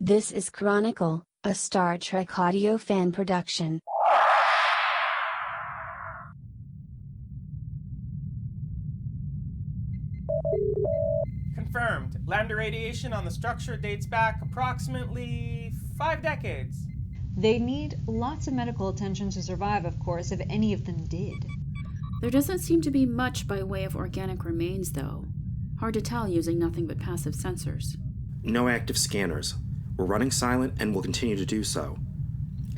This is Chronicle, a Star Trek audio fan production. Confirmed. Lambda radiation on the structure dates back approximately 5 decades. They need lots of medical attention to survive, of course, if any of them did. There doesn't seem to be much by way of organic remains, though. Hard to tell using nothing but passive sensors. No active scanners. We're running silent and will continue to do so.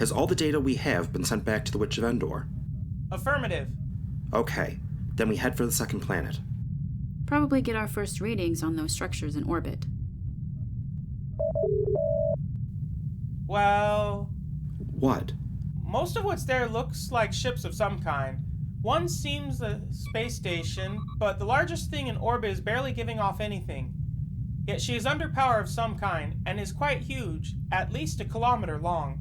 Has all the data we have been sent back to the Witch of Endor? Affirmative. Okay, then we head for the second planet. Probably get our first readings on those structures in orbit. Well... What? Most of what's there looks like ships of some kind. One seems a space station, but the largest thing in orbit is barely giving off anything. Yet she is under power of some kind, and is quite huge, at least 1 kilometer long.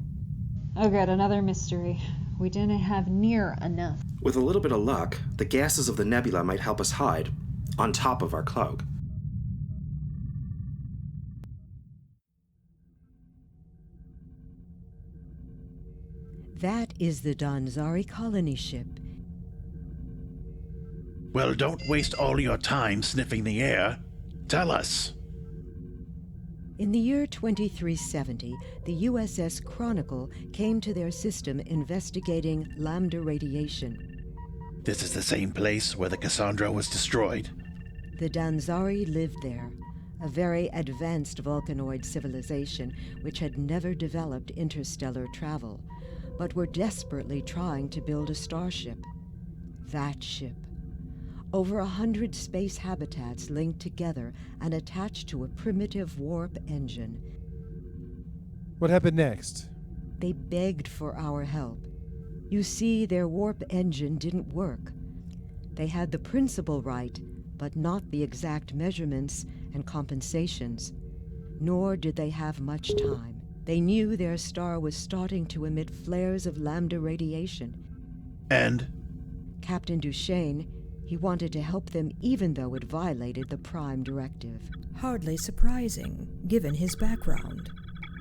Oh good, another mystery. We didn't have near enough. With a little bit of luck, the gases of the nebula might help us hide, on top of our cloak. That is the Donzari colony ship. Well, don't waste all your time sniffing the air. Tell us. In the year 2370, the USS Chronicle came to their system investigating lambda radiation. This is the same place where the Cassandra was destroyed. The Donzari lived there, a very advanced Vulcanoid civilization which had never developed interstellar travel, but were desperately trying to build a starship. That ship. Over 100 space habitats linked together and attached to a primitive warp engine. What happened next? They begged for our help. You see, their warp engine didn't work. They had the principle right, but not the exact measurements and compensations. Nor did they have much time. They knew their star was starting to emit flares of lambda radiation. And? Captain Duchesne, he wanted to help them even though it violated the Prime Directive. Hardly surprising, given his background.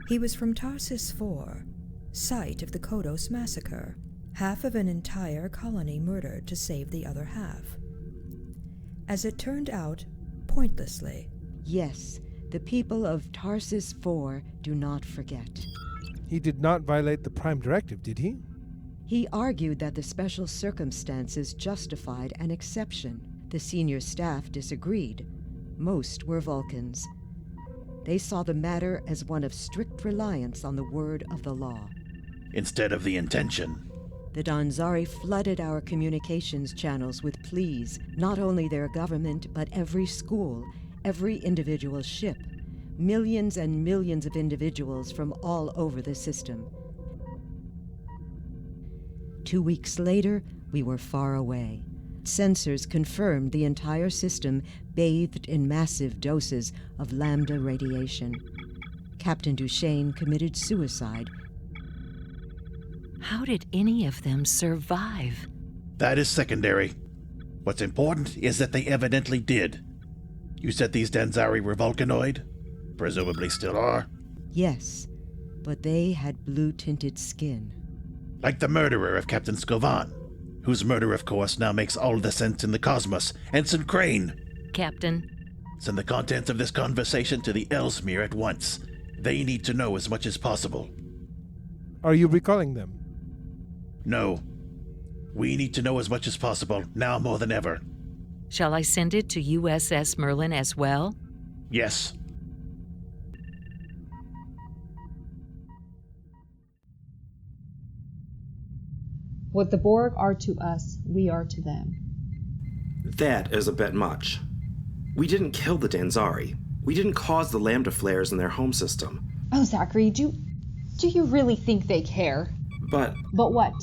He was from Tarsus 4, site of the Kodos massacre. Half of an entire colony murdered to save the other half. As it turned out, pointlessly. Yes, the people of Tarsus 4 do not forget. He did not violate the Prime Directive, did he? He argued that the special circumstances justified an exception. The senior staff disagreed. Most were Vulcans. They saw the matter as one of strict reliance on the word of the law. Instead of the intention. The Donzari flooded our communications channels with pleas, not only their government, but every school, every individual ship, millions and millions of individuals from all over the system. 2 weeks later, we were far away. Sensors confirmed the entire system bathed in massive doses of lambda radiation. Captain Duchesne committed suicide. How did any of them survive? That is secondary. What's important is that they evidently did. You said these Donzari were Vulcanoid? Presumably still are? Yes, but they had blue-tinted skin. Like the murderer of Captain Scovan, whose murder, of course, now makes all the sense in the cosmos. Ensign Crane! Captain? Send the contents of this conversation to the Ellesmere at once. They need to know as much as possible. Are you recalling them? No. We need to know as much as possible, now more than ever. Shall I send it to USS Merlin as well? Yes. What the Borg are to us, we are to them. That is a bit much. We didn't kill the Donzari. We didn't cause the lambda flares in their home system. Oh, Zachary, do you really think they care? But what?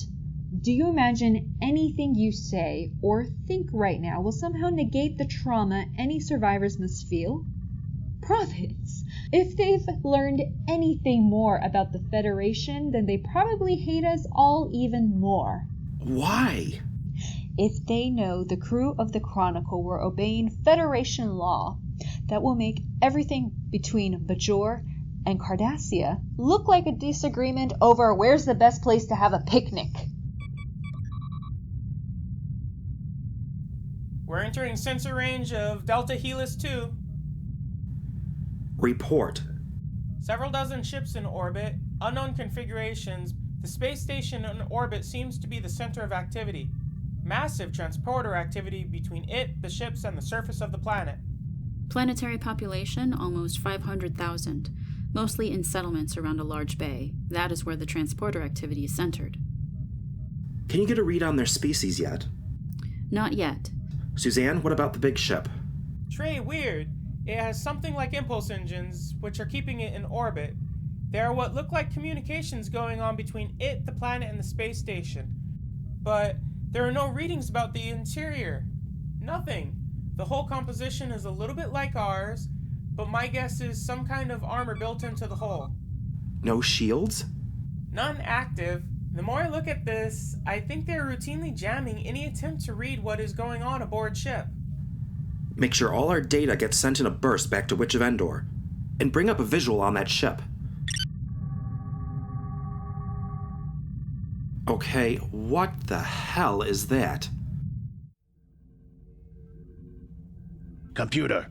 Do you imagine anything you say or think right now will somehow negate the trauma any survivors must feel? Prophets! If they've learned anything more about the Federation, then they probably hate us all even more. why? If they know the crew of the Chronicle were obeying Federation law, that will make everything between Bajor and Cardassia look like a disagreement over where's the best place to have a picnic. We're entering sensor range of Delta Helix 2. Report. Several dozen ships in orbit, unknown configurations. The space station in orbit seems to be the center of activity. Massive transporter activity between it, the ships, and the surface of the planet. Planetary population almost 500,000, mostly in settlements around a large bay. That is where the transporter activity is centered. Can you get a read on their species yet? Not yet. Suzanne, what about the big ship? Trey, weird. It has something like impulse engines, which are keeping it in orbit. There are what look like communications going on between it, the planet, and the space station. But there are no readings about the interior. Nothing. The whole composition is a little bit like ours, but my guess is some kind of armor built into the hull. No shields? None active. The more I look at this, I think they're routinely jamming any attempt to read what is going on aboard ship. Make sure all our data gets sent in a burst back to Witch of Endor. And bring up a visual on that ship. Okay, what the hell is that? Computer,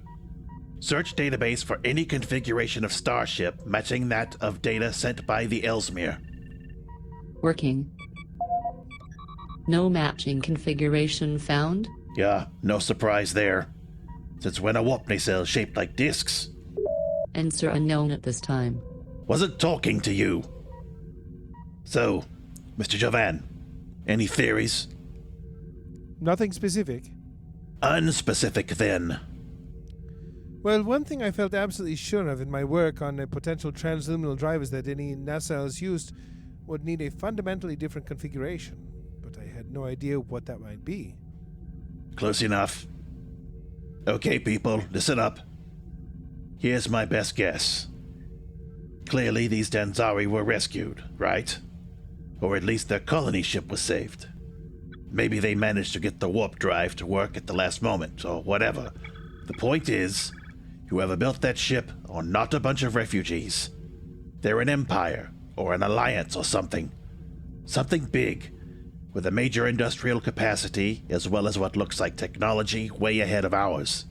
search database for any configuration of starship matching that of data sent by the Ellesmere. Working. No matching configuration found? Yeah, no surprise there. Since when are Wapney cells shaped like discs? Answer unknown at this time. Wasn't talking to you. So, Mr. Jovan, any theories? Nothing specific. Unspecific, then. Well, one thing I felt absolutely sure of in my work on potential transluminal drivers that any nacelles used would need a fundamentally different configuration, but I had no idea what that might be. Close enough. Okay, people, listen up. Here's my best guess. Clearly, these Danzari were rescued, right? Or at least their colony ship was saved. Maybe they managed to get the warp drive to work at the last moment, or whatever. The point is, whoever built that ship are not a bunch of refugees. They're an empire, or an alliance or something. Something big, with a major industrial capacity, as well as what looks like technology way ahead of ours.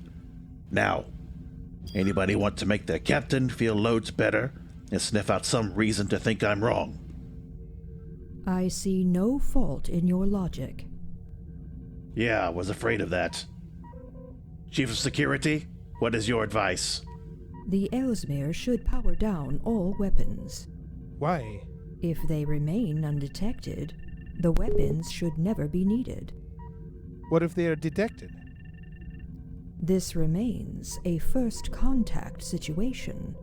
Now, anybody want to make their captain feel loads better and sniff out some reason to think I'm wrong? I see no fault in your logic. Yeah, I was afraid of that. Chief of Security, what is your advice? The Ellesmere should power down all weapons. Why? If they remain undetected, the weapons should never be needed. What if they are detected? This remains a first contact situation,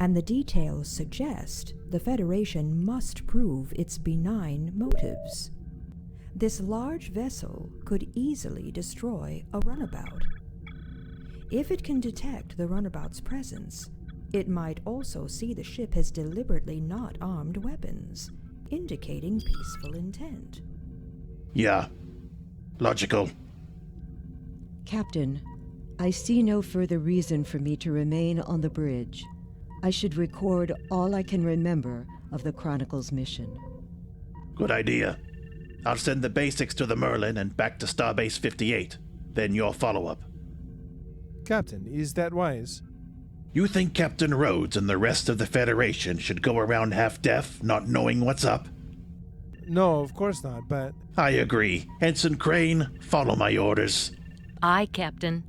and the details suggest the Federation must prove its benign motives. This large vessel could easily destroy a runabout. If it can detect the runabout's presence, it might also see the ship has deliberately not armed weapons, indicating peaceful intent. Yeah, logical. Captain, I see no further reason for me to remain on the bridge. I should record all I can remember of the Chronicle's mission. Good idea. I'll send the basics to the Merlin and back to Starbase 58. Then your follow-up. Captain, is that wise? You think Captain Rhodes and the rest of the Federation should go around half-deaf, not knowing what's up? No, of course not, but... I agree. Ensign Crane, follow my orders. Aye, Captain.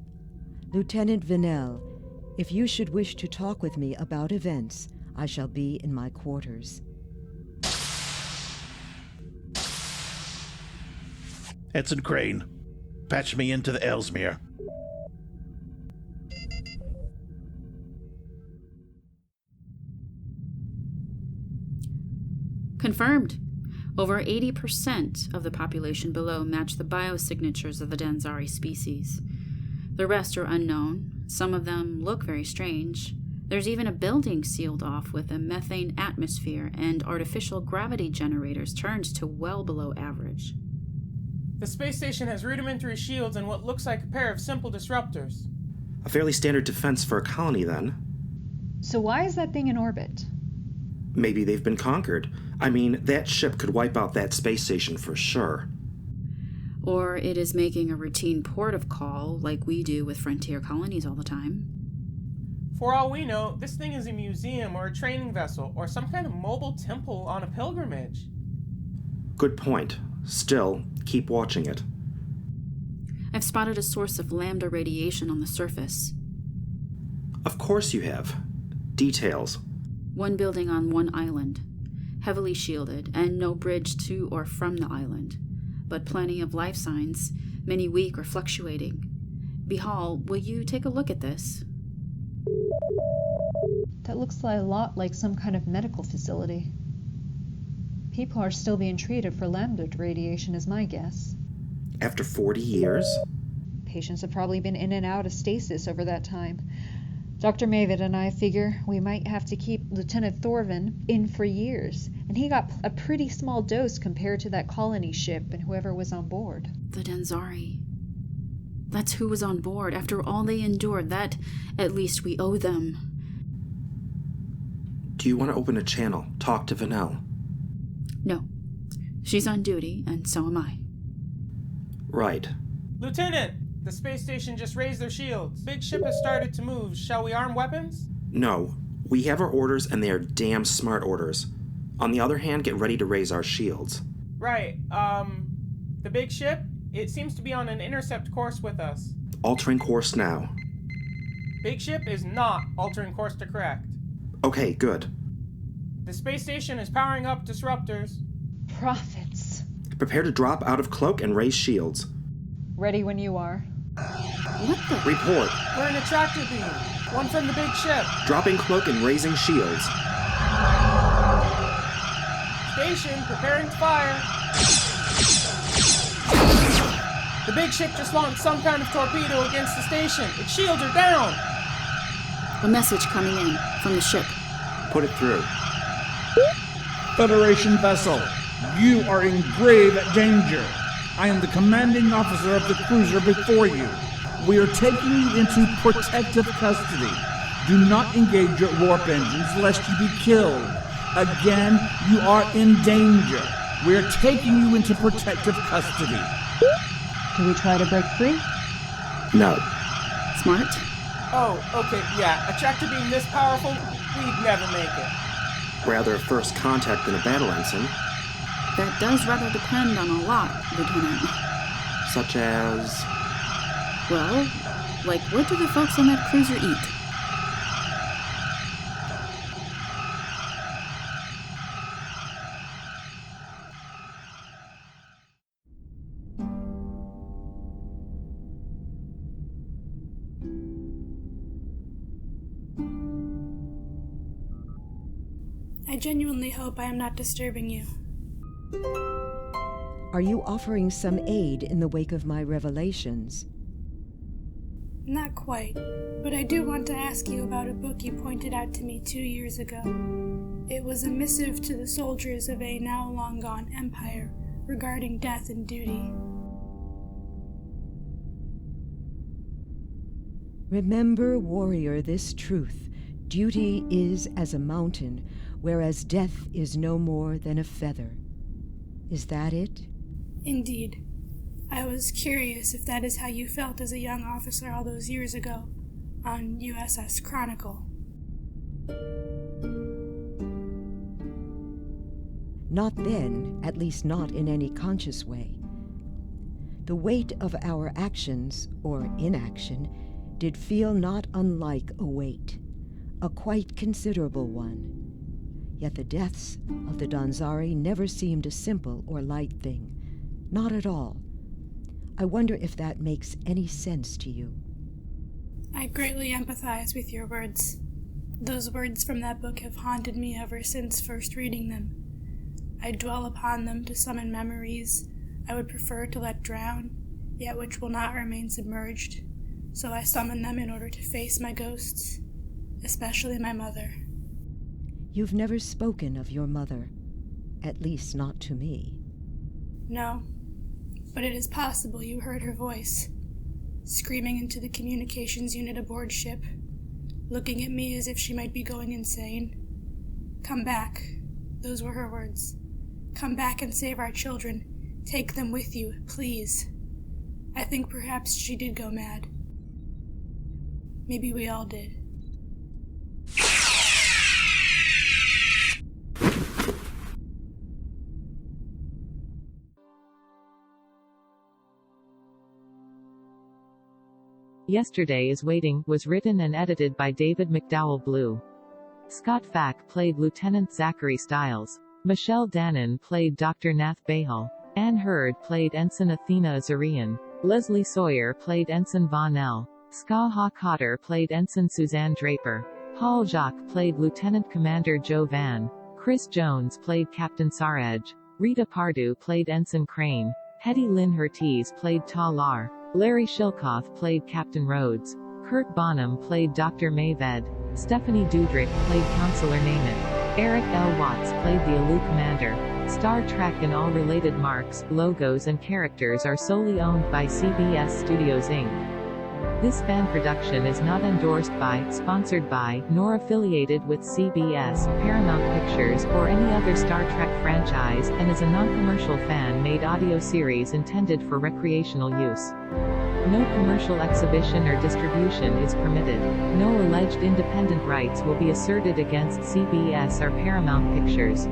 Lieutenant Vinnell, if you should wish to talk with me about events, I shall be in my quarters. Ensign Crane, patch me into the Ellesmere. Confirmed. Over 80% of the population below match the biosignatures of the Danzari species. The rest are unknown. Some of them look very strange. There's even a building sealed off with a methane atmosphere and artificial gravity generators turned to well below average. The space station has rudimentary shields and what looks like a pair of simple disruptors. A fairly standard defense for a colony, then. So why is that thing in orbit? Maybe they've been conquered. I mean, that ship could wipe out that space station for sure. Or it is making a routine port of call like we do with frontier colonies all the time. For all we know, this thing is a museum or a training vessel or some kind of mobile temple on a pilgrimage. Good point. Still, keep watching it. I've spotted a source of lambda radiation on the surface. Of course you have. Details. One building on one island, heavily shielded, and no bridge to or from the island, but plenty of life signs, many weak or fluctuating. Bihal, will you take a look at this? That looks a lot like some kind of medical facility. People are still being treated for lambda radiation, is my guess. After 40 years? Patients have probably been in and out of stasis over that time. Dr. Mavid and I figure we might have to keep Lieutenant Thorvin in for years, and he got a pretty small dose compared to that colony ship and whoever was on board. The Denzari. That's who was on board. After all they endured, that, at least we owe them. Do you want to open a channel? Talk to Vanel? No. She's on duty, and so am I. Right. Lieutenant! The space station just raised their shields. Big ship has started to move. Shall we arm weapons? No. We have our orders, and they are damn smart orders. On the other hand, get ready to raise our shields. Right. The big ship? It seems to be on an intercept course with us. Altering course now. Big ship is not altering course to correct. Okay, good. The space station is powering up disruptors. Prophets. Prepare to drop out of cloak and raise shields. Ready when you are. What the? Report. We're in a tractor beam. One from the big ship. Dropping cloak and raising shields. Station preparing to fire. The big ship just launched some kind of torpedo against the station. Its shields are down. A message coming in from the ship. Put it through. Federation vessel, you are in grave danger. I am the commanding officer of the cruiser before you. We are taking you into protective custody. Do not engage your warp engines lest you be killed. Again, you are in danger. We are taking you into protective custody. Do we try to break free? No. Smart? Oh, okay, yeah. A tractor beam this powerful, we'd never make it. Rather first contact than a battle ensign. That does rather depend on a lot, Lieutenant. Such as... Well, like what do the folks on that cruiser eat? I genuinely hope I am not disturbing you. Are you offering some aid in the wake of my revelations? Not quite, but I do want to ask you about a book you pointed out to me 2 years ago. It was a missive to the soldiers of a now long gone empire regarding death and duty. Remember, warrior, this truth. Duty is as a mountain, whereas death is no more than a feather. Is that it? Indeed. I was curious if that is how you felt as a young officer all those years ago, on USS Chronicle. Not then, at least not in any conscious way. The weight of our actions, or inaction, did feel not unlike a weight, a quite considerable one. Yet the deaths of the Denzari never seemed a simple or light thing. Not at all. I wonder if that makes any sense to you. I greatly empathize with your words. Those words from that book have haunted me ever since first reading them. I dwell upon them to summon memories I would prefer to let drown, yet which will not remain submerged, so I summon them in order to face my ghosts, especially my mother. You've never spoken of your mother, at least not to me. No, but it is possible you heard her voice, screaming into the communications unit aboard ship, looking at me as if she might be going insane. "Come back." Those were her words. "Come back and save our children. Take them with you, please." I think perhaps she did go mad. Maybe we all did. Yesterday is Waiting was written and edited by David McDowell Blue. Scott Fack played Lieutenant Zachary Stiles. Michelle Dannon played Dr. Nath Behal. Anne Hurd played Ensign Athena Azurian. Leslie Sawyer played Ensign Von L. Ska Ha Cotter played Ensign Suzanne Draper. Paul Jacques played Lieutenant Commander Joe Van. Chris Jones played Captain Saraj. Rita Pardew played Ensign Crane. Hetty Lynn Herties played Ta Lar. Larry Shilkoff played Captain Rhodes. Kurt Bonham played Dr. Mayved. Stephanie Dudrick played Counselor Namath. Eric L. Watts played the Alu Commander. Star Trek and all related marks, logos and characters are solely owned by CBS Studios Inc. This fan production is not endorsed by, sponsored by, nor affiliated with CBS, Paramount Pictures, or any other Star Trek franchise, and is a non-commercial fan-made audio series intended for recreational use. No commercial exhibition or distribution is permitted. No alleged independent rights will be asserted against CBS or Paramount Pictures.